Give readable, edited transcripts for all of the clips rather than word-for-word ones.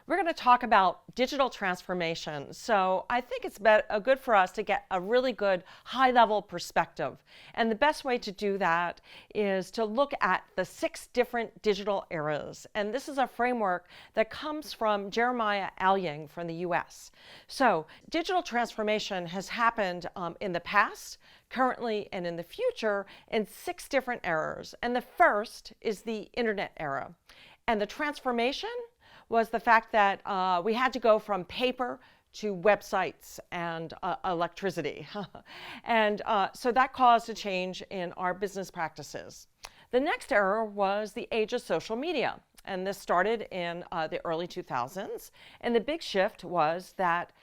We're going to talk about digital transformation. So I think it's good for us to get a really good high-level perspective. And the best way to do that is to look at the 6 different digital eras. And this is a framework that comes from Jeremiah Alyang from the US. So digital transformation has happened in the past, currently, and in the future in 6 different eras. And the first is the internet era. And the transformation was the fact that we had to go from paper to websites and electricity. And so that caused a change in our business practices. The next era was the age of social media. And this started in the early 2000s. And the big shift was that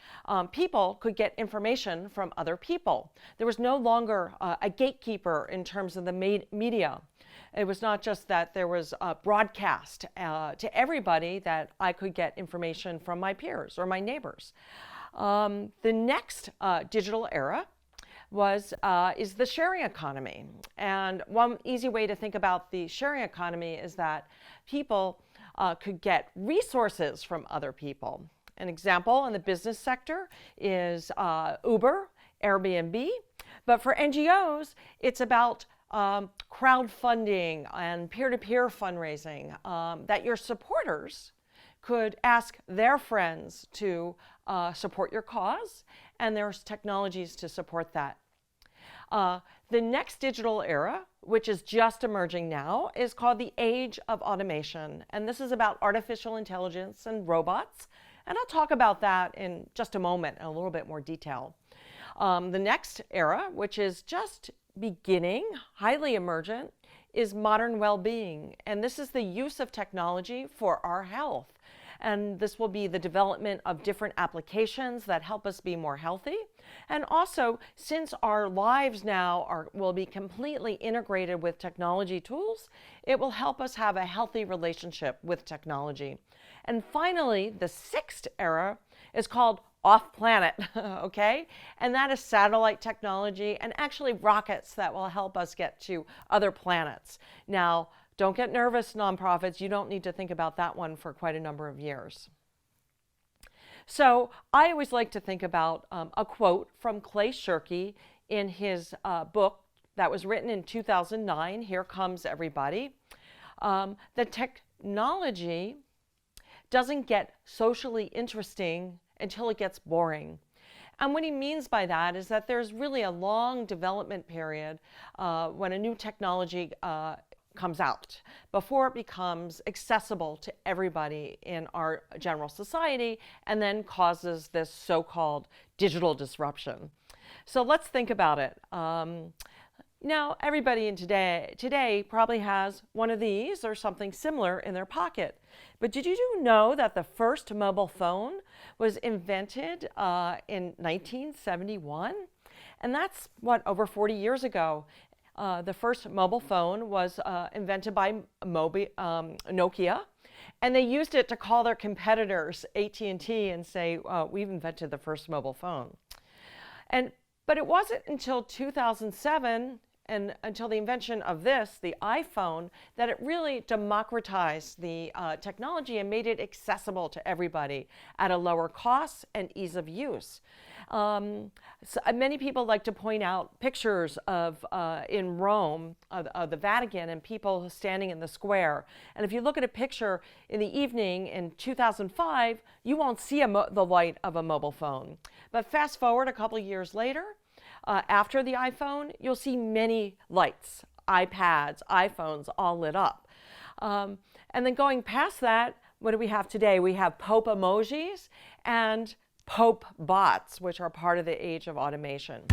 people could get information from other people. There was no longer a gatekeeper in terms of the media. It was not just that there was a broadcast to everybody that I could get information from my peers or my neighbors. The next digital era is the sharing economy. And one easy way to think about the sharing economy is that people could get resources from other people. An example in the business sector is Uber, Airbnb. But for NGOs, it's about crowdfunding and peer-to-peer fundraising, that your supporters could ask their friends to support your cause, and there's technologies to support that. The next digital era, which is just emerging now, is called the age of automation. And this is about artificial intelligence and robots. And I'll talk about that in just a moment in a little bit more detail. The next era, which is just beginning, highly emergent, is modern well-being. And this is the use of technology for our health. And this will be the development of different applications that help us be more healthy. And also, since our lives now will be completely integrated with technology tools, it will help us have a healthy relationship with technology. And finally, the 6th era is called off-planet, okay? And that is satellite technology and actually rockets that will help us get to other planets. Now, don't get nervous, nonprofits. You don't need to think about that one for quite a number of years. So I always like to think about a quote from Clay Shirky in his book that was written in 2009, Here Comes Everybody. The technology doesn't get socially interesting until it gets boring. And what he means by that is that there's really a long development period when a new technology comes out before it becomes accessible to everybody in our general society and then causes this so-called digital disruption. So let's think about it. Now, everybody in today probably has one of these or something similar in their pocket. But did you know that the first mobile phone was invented in 1971? And that's, over 40 years ago. The first mobile phone was invented by Nokia. And they used it to call their competitors, AT&T, and say, we've invented the first mobile phone. But it wasn't until 2007 and until the invention of this, the iPhone, that it really democratized the technology and made it accessible to everybody at a lower cost and ease of use. So many people like to point out pictures of in Rome of the Vatican and people standing in the square. And if you look at a picture in the evening in 2005, you won't see the light of a mobile phone. But fast forward a couple of years later, after the iPhone, you'll see many lights, iPads, iPhones all lit up. And then going past that, what do we have today? We have Pope emojis and Pope bots, which are part of the age of automation.